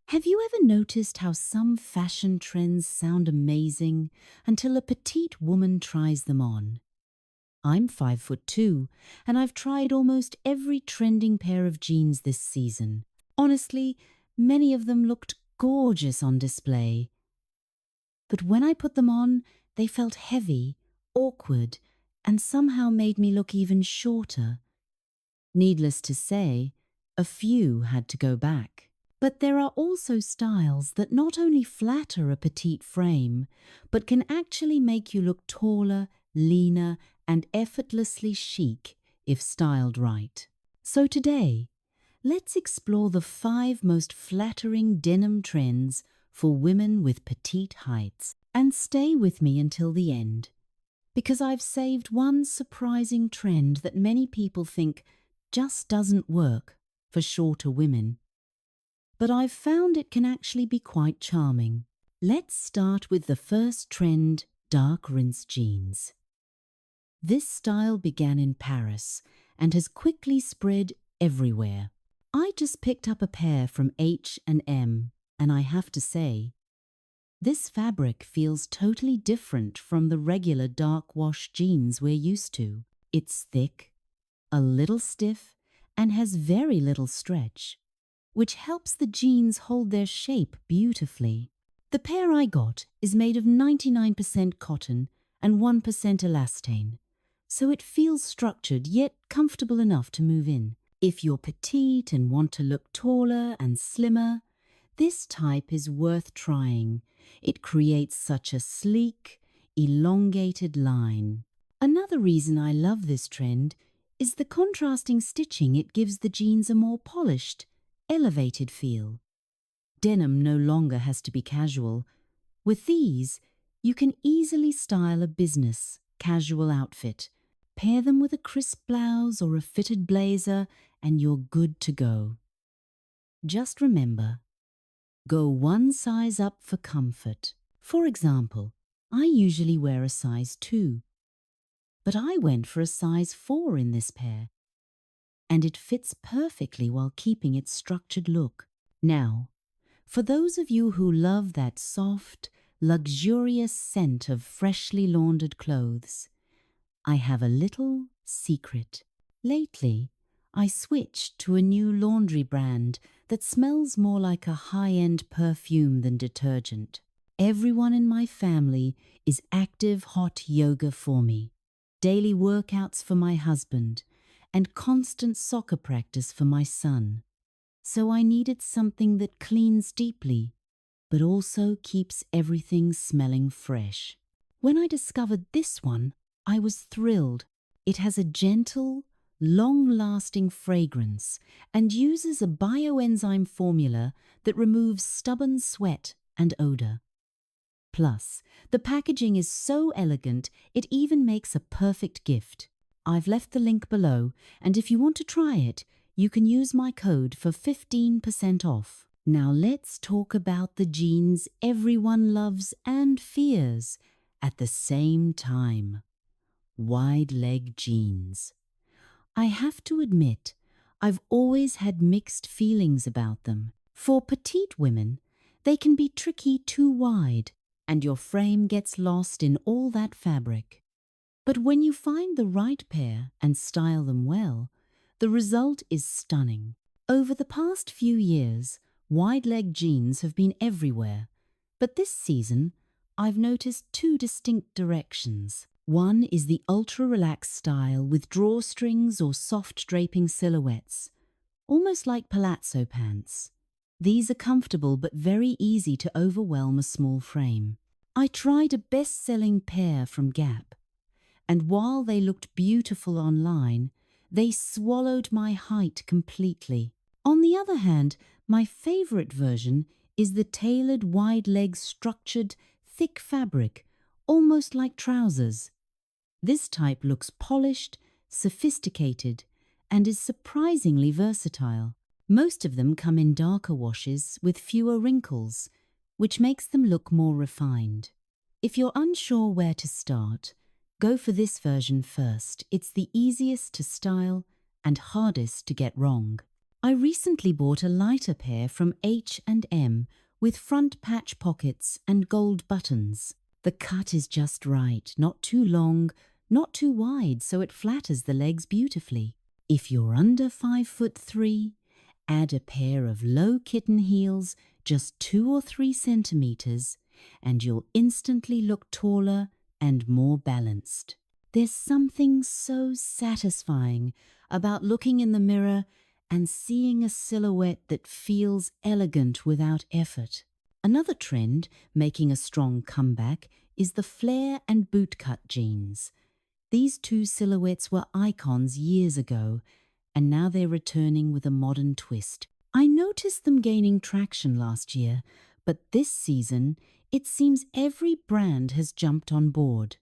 Have you ever noticed how some fashion trends sound amazing until a petite woman tries them on? I'm 5'2", and I've tried almost every trending pair of jeans this season. Honestly, many of them looked gorgeous on display. But when I put them on, they felt heavy, awkward, and somehow made me look even shorter. Needless to say, a few had to go back. But there are also styles that not only flatter a petite frame, but can actually make you look taller, leaner, and effortlessly chic if styled right. So today, let's explore the 5 most flattering denim trends for women with petite heights. And stay with me until the end, because I've saved one surprising trend that many people think just doesn't work for shorter women. But I've found it can actually be quite charming. Let's start with the first trend, dark rinse jeans. This style began in Paris and has quickly spread everywhere. I just picked up a pair from H&M, and I have to say, this fabric feels totally different from the regular dark wash jeans we're used to. It's thick, a little stiff, and has very little stretch, which helps the jeans hold their shape beautifully. The pair I got is made of 99% cotton and 1% elastane, so it feels structured yet comfortable enough to move in. If you're petite and want to look taller and slimmer, this type is worth trying. It creates such a sleek, elongated line. Another reason I love this trend is the contrasting stitching. It gives the jeans a more polished, elevated feel. Denim no longer has to be casual. With these, you can easily style a business, casual outfit. Pair them with a crisp blouse or a fitted blazer, and you're good to go. Just remember, go one size up for comfort. For example, I usually wear a size 2, but I went for a size 4 in this pair, and it fits perfectly while keeping its structured look. Now, for those of you who love that soft, luxurious scent of freshly laundered clothes, I have a little secret. Lately, I switched to a new laundry brand that smells more like a high-end perfume than detergent. Everyone in my family is active hot yoga for me, daily workouts for my husband, and constant soccer practice for my son. So I needed something that cleans deeply, but also keeps everything smelling fresh. When I discovered this one, I was thrilled. It has a gentle, long-lasting fragrance and uses a bioenzyme formula that removes stubborn sweat and odor. Plus, the packaging is so elegant, it even makes a perfect gift. I've left the link below, and if you want to try it, you can use my code for 15% off. Now let's talk about the jeans everyone loves and fears at the same time. Wide leg jeans. I have to admit, I've always had mixed feelings about them. For petite women, they can be tricky too wide, and your frame gets lost in all that fabric. But when you find the right pair and style them well, the result is stunning. Over the past few years, wide leg jeans have been everywhere, but this season, I've noticed 2 distinct directions. One is the ultra-relaxed style with drawstrings or soft draping silhouettes, almost like palazzo pants. These are comfortable but very easy to overwhelm a small frame. I tried a best-selling pair from Gap, and while they looked beautiful online, they swallowed my height completely. On the other hand, my favorite version is the tailored wide-leg structured, thick fabric, almost like trousers. This type looks polished, sophisticated, and is surprisingly versatile. Most of them come in darker washes with fewer wrinkles, which makes them look more refined. If you're unsure where to start, go for this version first. It's the easiest to style and hardest to get wrong. I recently bought a lighter pair from H&M with front patch pockets and gold buttons. The cut is just right, not too long, not too wide, so it flatters the legs beautifully. If you're under 5'3", add a pair of low kitten heels, just 2 or 3 centimeters, and you'll instantly look taller and more balanced. There's something so satisfying about looking in the mirror and seeing a silhouette that feels elegant without effort. Another trend making a strong comeback is the flare and bootcut jeans. These two silhouettes were icons years ago, and now they're returning with a modern twist. I noticed them gaining traction last year, but this season it seems every brand has jumped on board.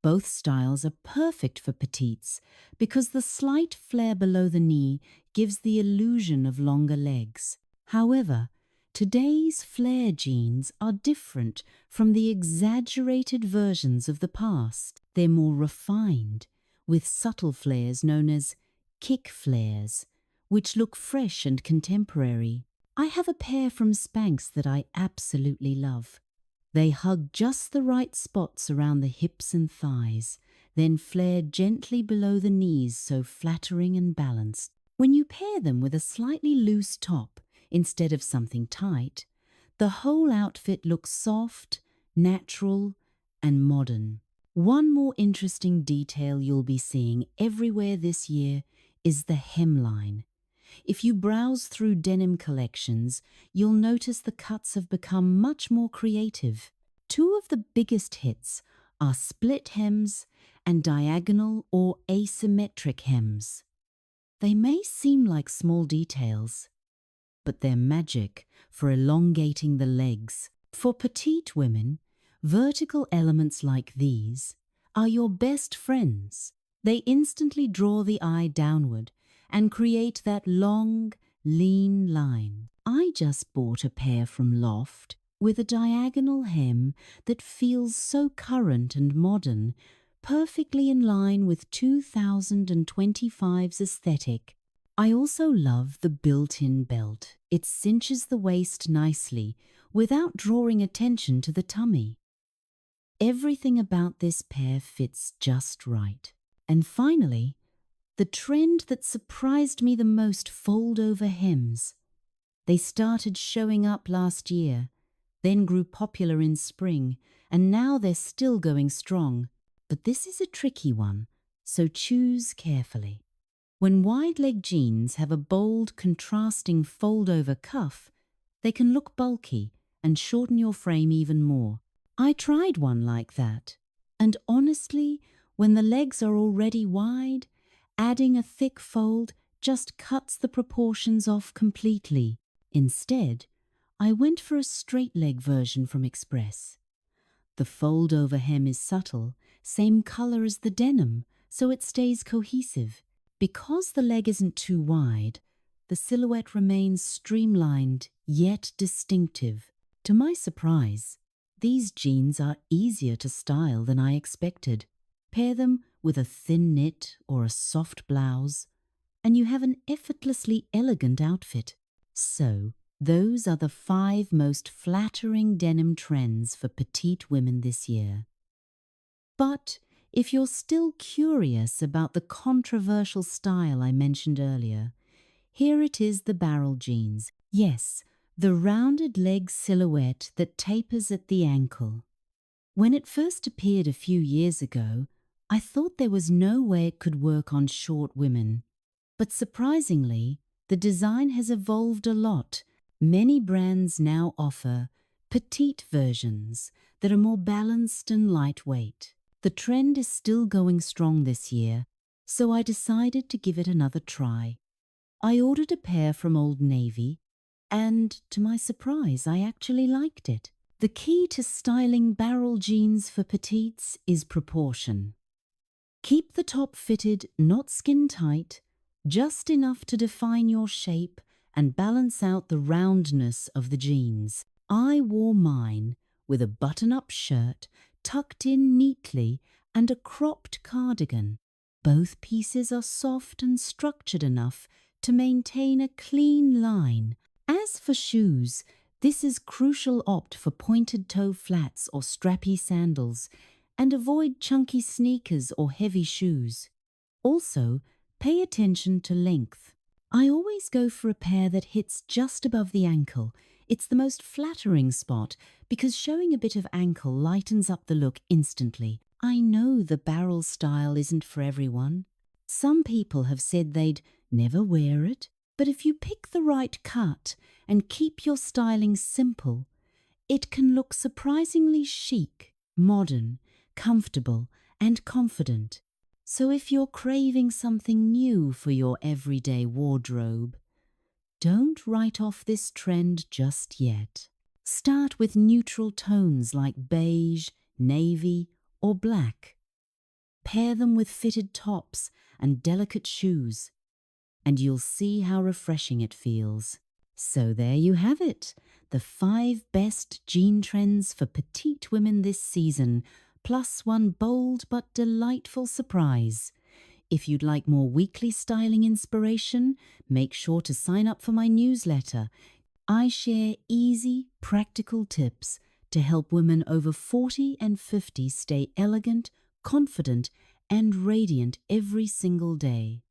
Both styles are perfect for petites because the slight flare below the knee gives the illusion of longer legs. However, today's flare jeans are different from the exaggerated versions of the past. They're more refined, with subtle flares known as kick flares, which look fresh and contemporary. I have a pair from Spanx that I absolutely love. They hug just the right spots around the hips and thighs, then flare gently below the knees so flattering and balanced. When you pair them with a slightly loose top instead of something tight, the whole outfit looks soft, natural, and modern. One more interesting detail you'll be seeing everywhere this year is the hemline. If you browse through denim collections, you'll notice the cuts have become much more creative. Two of the biggest hits are split hems and diagonal or asymmetric hems. They may seem like small details, but they're magic for elongating the legs. For petite women, vertical elements like these are your best friends. They instantly draw the eye downward and create that long, lean line. I just bought a pair from Loft with a diagonal hem that feels so current and modern, perfectly in line with 2025's aesthetic. I also love the built-in belt. It cinches the waist nicely without drawing attention to the tummy. Everything about this pair fits just right. And finally, the trend that surprised me the most, fold-over hems. They started showing up last year, then grew popular in spring, and now they're still going strong. But this is a tricky one, so choose carefully. When wide-leg jeans have a bold, contrasting fold-over cuff, they can look bulky and shorten your frame even more. I tried one like that, and honestly, when the legs are already wide, adding a thick fold just cuts the proportions off completely. Instead, I went for a straight leg version from Express. The fold-over hem is subtle, same color as the denim, so it stays cohesive. Because the leg isn't too wide, the silhouette remains streamlined yet distinctive. To my surprise, these jeans are easier to style than I expected. Pair them with a thin knit or a soft blouse, and you have an effortlessly elegant outfit. So, those are the 5 most flattering denim trends for petite women this year. But if you're still curious about the controversial style I mentioned earlier, here it is: the barrel jeans. Yes, the rounded leg silhouette that tapers at the ankle. When it first appeared a few years ago, I thought there was no way it could work on short women. But surprisingly, the design has evolved a lot. Many brands now offer petite versions that are more balanced and lightweight. The trend is still going strong this year, so I decided to give it another try. I ordered a pair from Old Navy, and to my surprise, I actually liked it. The key to styling barrel jeans for petites is proportion. Keep the top fitted, not skin tight, just enough to define your shape and balance out the roundness of the jeans. I wore mine with a button-up shirt tucked in neatly and a cropped cardigan. Both pieces are soft and structured enough to maintain a clean line. As for shoes, this is crucial. Opt for pointed toe flats or strappy sandals and avoid chunky sneakers or heavy shoes. Also, pay attention to length. I always go for a pair that hits just above the ankle. It's the most flattering spot because showing a bit of ankle lightens up the look instantly. I know the barrel style isn't for everyone. Some people have said they'd never wear it, but if you pick the right cut and keep your styling simple, it can look surprisingly chic, modern, comfortable, and confident. So if you're craving something new for your everyday wardrobe, don't write off this trend just yet. Start with neutral tones like beige, navy, or black. Pair them with fitted tops and delicate shoes, and you'll see how refreshing it feels. So there you have it, the 5 best jean trends for petite women this season, plus one bold but delightful surprise. If you'd like more weekly styling inspiration, make sure to sign up for my newsletter. I share easy, practical tips to help women over 40 and 50 stay elegant, confident, and radiant every single day.